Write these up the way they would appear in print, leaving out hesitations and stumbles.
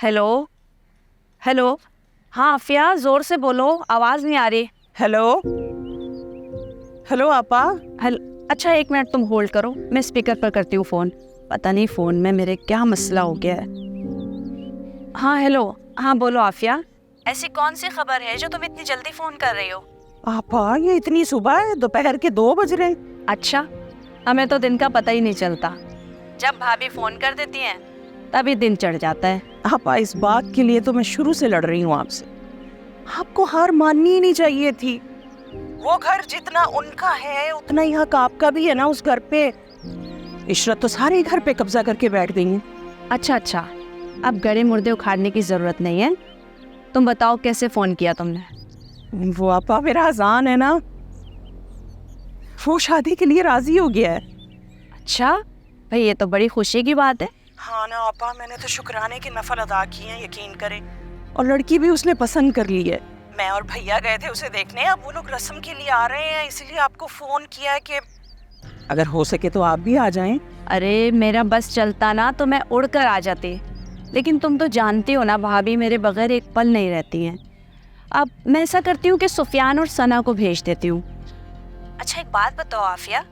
Hello. Hello. हाँ आफिया, जोर से बोलो, आवाज नहीं आ रही। हेलो। हेलो आपा। हेलो। अच्छा एक मिनट तुम होल्ड करो, मैं स्पीकर पर करती हूँ फ़ोन। पता नहीं फ़ोन में मेरे क्या मसला हो गया है। हाँ हेलो। हाँ बोलो आफिया, ऐसी कौन सी खबर है जो तुम इतनी जल्दी फ़ोन कर रही हो? आपा ये इतनी सुबह है, दोपहर के 2 बज रहे हैं। अच्छा, हमें तो दिन का पता ही नहीं चलता। जब भाभी फ़ोन कर देती हैं तभी दिन चढ़ जाता है। आपा इस बात के लिए तो मैं शुरू से लड़ रही हूँ आपसे। आपको हार माननी ही नहीं चाहिए थी। वो घर जितना उनका है उतना ही हक आपका भी है ना उस घर पे। इशरत तो सारे घर पे कब्जा करके बैठ गई है। अच्छा अच्छा, अब गड़े मुर्दे उखाड़ने की ज़रूरत नहीं है। तुम बताओ कैसे फ़ोन किया तुमने? वो आपा मेरा अजान है ना, वो शादी के लिए राजी हो गया है। अच्छा भाई, ये तो बड़ी खुशी की बात है। हाँ ना आपा, मैंने तो शुक्राने के नफल अदा किए हैं, यकीन करें। और लड़की भी उसने पसंद कर ली है। मैं और भैया गए थे उसे देखने, अब वो लोग रस्म के लिए आ रहे हैं, इसलिए आपको फोन किया है कि अगर हो सके तो आप भी आ जाएं। अरे मेरा बस चलता ना तो मैं उड़ कर आ जाती, लेकिन तुम तो जानती हो ना भाभी मेरे बगैर एक पल नहीं रहती हैं। अब मैं ऐसा करती हूँ कि सुफियान और सना को भेज देती हूँ। अच्छा एक बात बताओ आफिया,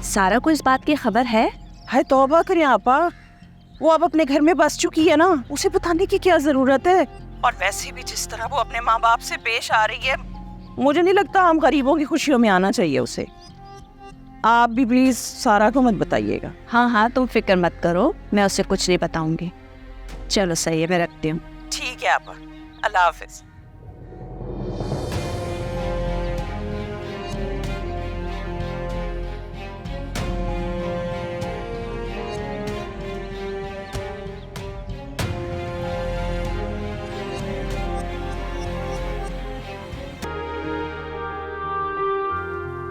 सारा को इस बात की खबर है? हाय तौबा करें आपा, वो अब अपने घर में बस चुकी है ना, उसे बताने की क्या जरूरत है। और वैसे भी जिस तरह वो अपने माँ बाप से पेश आ रही है, मुझे नहीं लगता हम गरीबों की खुशियों में आना चाहिए उसे। आप भी प्लीज सारा को मत बताइएगा। हाँ हाँ तुम फिक्र मत करो, मैं उसे कुछ नहीं बताऊंगी। चलो सही है, मैं रखती हूँ। ठीक है आपा, अल्लाह हाफिज।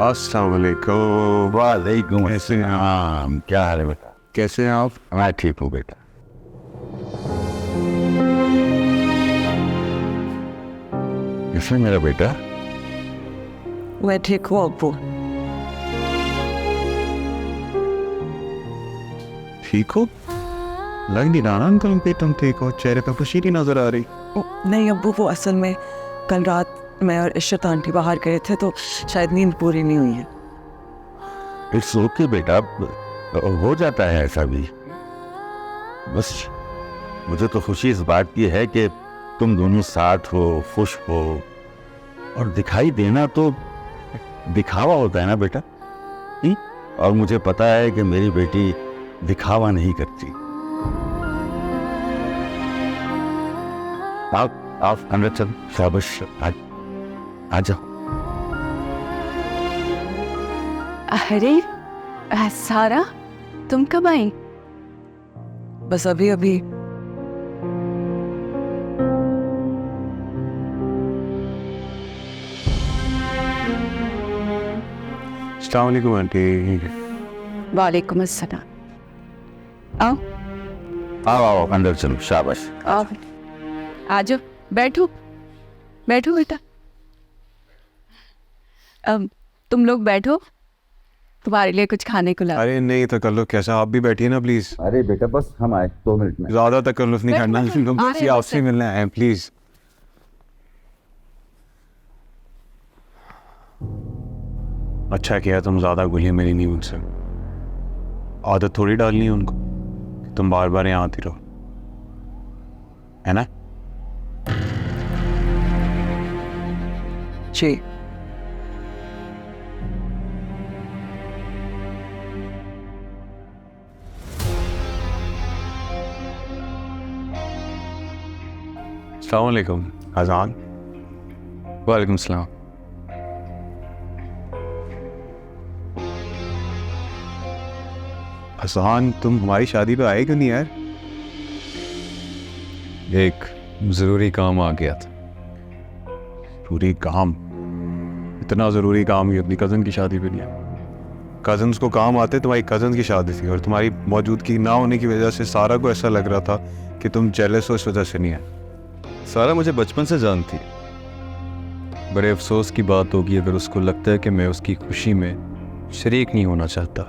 अस्सलाम वालेकुम। वालेकुम अस्सलाम। क्या हाल है बेटा? कैसे हैं आप? मैं ठीक हूँ बेटा। कैसे मेरा बेटा? मैं ठीक हूँ अब्बू। ठीक हो? लग नहीं रहा ना अंकल कि तुम ठीक हो, चेहरे पे खुशी नहीं नजर आ रही। नहीं अब्बू, वो असल में कल रात मैं और इशरत आंटी बाहर गए थे तो शायद नींद पूरी नहीं हुई है। इट्स ओके बेटा, हो जाता है ऐसा भी। बस मुझे तो खुशी इस बात की है कि तुम दोनों साथ हो, खुश हो। और दिखाई देना तो दिखावा होता है ना बेटा। और मुझे पता है कि मेरी बेटी दिखावा नहीं करती। आप अंदर चल, शाबाश, आ जाओ। अरे सारा, तुम कब आई? बस अभी अभी। अस्सलाम वालेकुम आंटी। वालेकुम अस्सलाम। आओ आओ आओ अंदर चलो, शाबाश। आओ, आजो, बैठो बैठो बेटा। अब तुम लोग बैठो, तुम्हारे लिए कुछ खाने को ला। अरे नहीं तकल्लुफ कैसा, आप भी बैठिए ना प्लीज। अरे बेटा बस हम आए 2 मिनट में। ज्यादा तकल्लुफ नहीं बैठो, करना, बैठो। तुम आ रहे किसी हैं आपसे बच्चे। मिलना है प्लीज। अच्छा किया तुम ज्यादा घुली मेरी नींद से। आदत थोड़ी डालनी है उनको कि तुम बार बार यहाँ आती रहो, है ना? जी। अस्सलाम वालेकुम अजान। वालेकुम सलाम। अजान तुम हमारी शादी पे आए क्यों नहीं यार? एक ज़रूरी काम आ गया था। जरूरी काम? इतना ज़रूरी काम कि अपनी कज़न की शादी पे नहीं आया? कज़न्स को काम आते, तुम्हारी कज़न की शादी थी और तुम्हारी मौजूदगी ना होने की वजह से सारा को ऐसा लग रहा था कि तुम जेलस हो, इस वजह से नहीं आए। सारा मुझे बचपन से जानती है। बड़े अफसोस की बात होगी अगर उसको लगता है कि मैं उसकी खुशी में शरीक नहीं होना चाहता।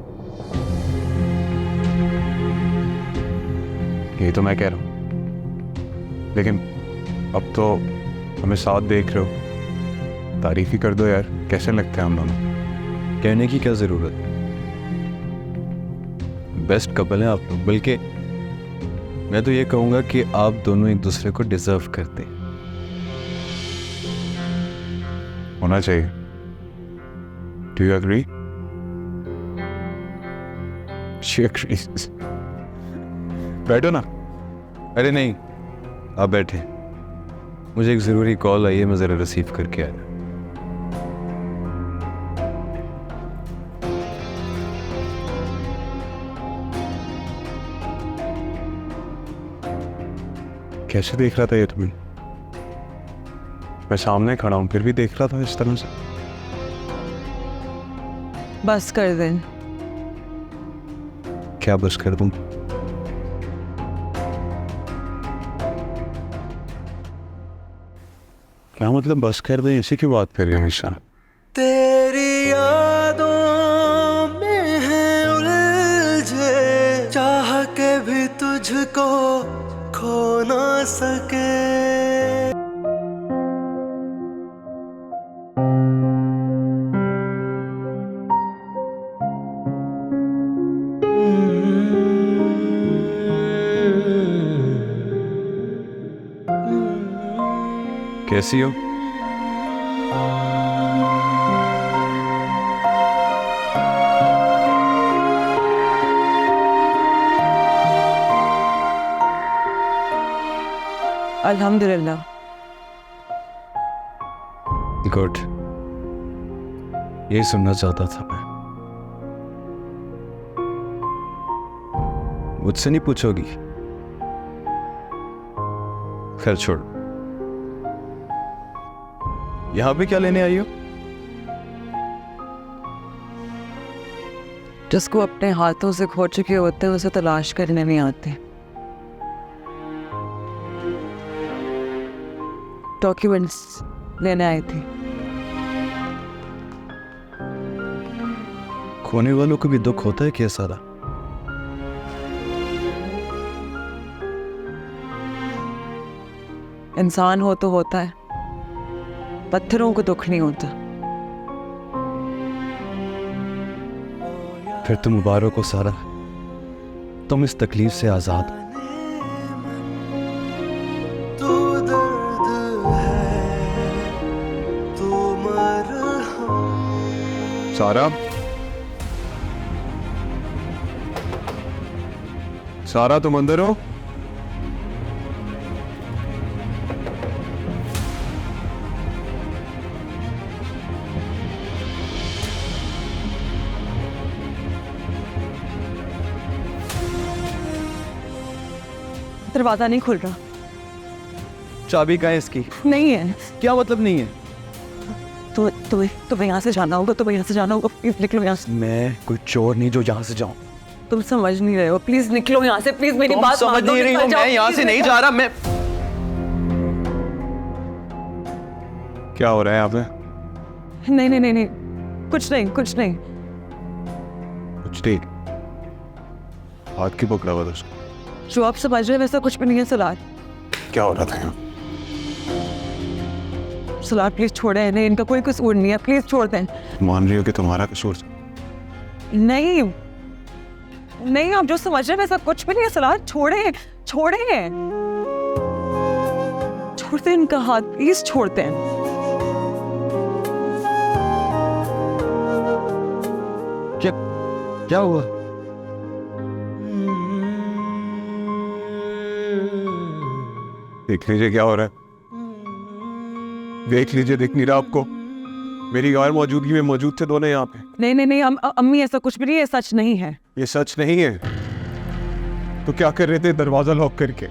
यही तो मैं कह रहा हूँ। लेकिन अब तो हमें साथ देख रहे हो, तारीफ ही कर दो यार, कैसे लगते हैं हम दोनों? कहने की क्या ज़रूरत है, बेस्ट कपल हैं आप लोग। बल्कि मैं तो ये कहूँगा कि आप दोनों एक दूसरे को डिजर्व करते हैं। होना चाहिए। Do you agree? She agrees. बैठो ना। अरे नहीं, आप बैठे, मुझे एक ज़रूरी कॉल आई है, मैं ज़रा रिसीव करके आया। कैसे देख रहा था ये तुम्हें? मैं सामने खड़ा हूं फिर भी देख रहा था इस तरह से। बस कर दें। क्या बस कर दूं? क्या मतलब बस कर दें? इसी की बात कर रहे हैं हमेशा। तेरी यादों में है उलझे, चाह के भी तुझको खो ना सके। कैसी हो? अल्हम्दुलिल्लाह। गुड, यही सुनना चाहता था मैं। मुझसे नहीं पूछोगी? खैर छोड़, यहां पे क्या लेने आई हो? जिसको अपने हाथों से खो चुके होते हैं उसे तलाश करने नहीं आते। डॉक्यूमेंट्स लेने आई थी। खोने वालों को भी दुख होता है क्या सारा? इंसान हो तो होता है, पत्थरों को दुख नहीं होता। फिर तो मुबारक हो सारा, तुम इस तकलीफ से आजाद हो। तू दर्द है, तू मरहम। सारा, सारा तुम अंदर हो? दरवाजा नहीं खुल रहा। चाबी कहाँ है इसकी? नहीं है। क्या मतलब नहीं है? तो तुम्हें यहाँ से जाना होगा, तुम्हें यहाँ से जाना होगा। प्लीज निकलो यहाँ से। मैं कोई चोर नहीं जो यहाँ से जाऊं। तुम समझ नहीं रहे हो, प्लीज निकलो यहाँ से। प्लीज मेरी बात समझ मान लो, नहीं रही हो, निकल जाओ, मैं यहाँ please से नहीं निकल- जा रहा। मैं क्या हो रहा है यहाँ पे? नहीं नहीं नहीं नहीं, कुछ नहीं कुछ नहीं। कुछ ठीक। हाथ की पकड़ा हुआ था उसको। जो आप समझ रहे हैं वैसा कुछ भी नहीं है। सलार, क्या हो रहा था यहाँ? सलार प्लीज छोड़े इन्हें, इनका कोई कसूर नहीं है। प्लीज छोड़ दें। मान रही हो कि तुम्हारा कसूर? नहीं नहीं, आप जो समझ रहे हैं वैसा कुछ भी नहीं है। सलार छोड़े छोड़े, छोड़ते इनका हाथ, प्लीज छोड़ते हैं। क्या हुआ? देख लीजिए क्या हो रहा है। देख लीजिए, दिख नहीं रहा आपको? मेरी गैर मौजूदगी में मौजूद थे दोनों यहाँ पे। नहीं नहीं नहीं, अम्मी ऐसा कुछ भी नहीं है, सच नहीं है। ये सच नहीं है तो क्या कर रहे थे दरवाजा लॉक करके?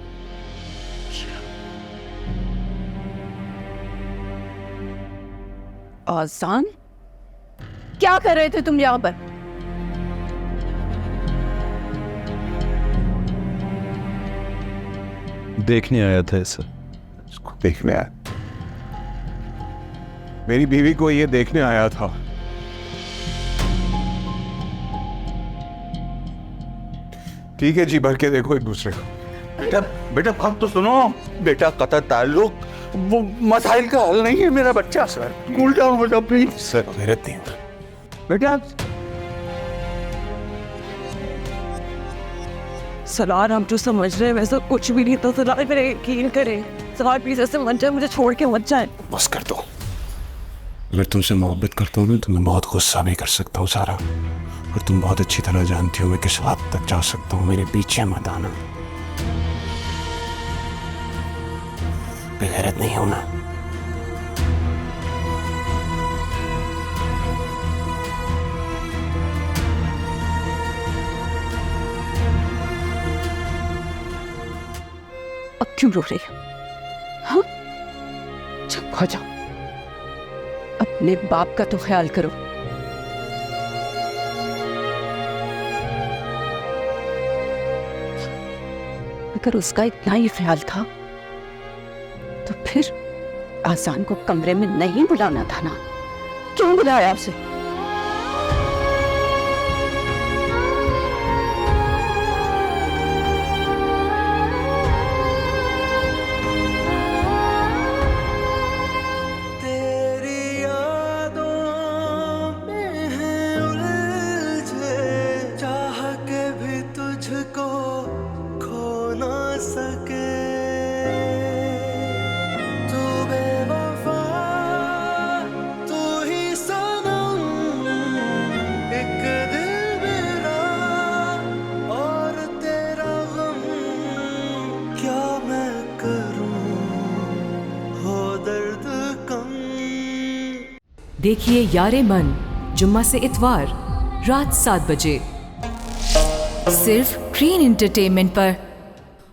आसान, क्या कर रहे थे तुम यहाँ पर? देखने आया था इसे। इसको देखने आया? मेरी बीवी को ये देखने आया था। ठीक है जी, भर के देखो एक दूसरे को। बेटा बेटा बात तो सुनो बेटा, कतर ताल्लुक वो मसाइल का हल नहीं है मेरा बच्चा। सर कूल डाउन हो जाओ प्लीज। सर गैरत नहीं होता। बेटा सलार, हम जो समझ रहे हैं वैसा कुछ भी नहीं था। सलार मेरे यकीन करें, सलार प्लीज ऐसे मत जाए, मुझे छोड़ के मत जाए। बस कर दो। मैं तुमसे मोहब्बत करता हूँ तो मैं बहुत गुस्सा भी कर सकता हूँ सारा, और तुम बहुत अच्छी तरह जानती हो मैं किस हद तक जा सकता हूँ। मेरे पीछे मत आना, बेगैरत नहीं होना। अब क्यों रो रही है? हाँ, चुप हो जाओ, अपने बाप का तो ख्याल करो। अगर उसका इतना ही ख्याल था तो फिर आसान को कमरे में नहीं बुलाना था ना, क्यों बुलाया उसे? तेरी यादों में है उलझे, चाह के भी तुझको खो ना सके। तू बेवफा, तू ही सनम, एक दिल मेरा और तेरा गम, क्या मैं करूं हो दर्द कम। देखिए यारे मन जुम्मा से इतवार रात 7 बजे सिर्फ ग्रीन एंटरटेनमेंट पर।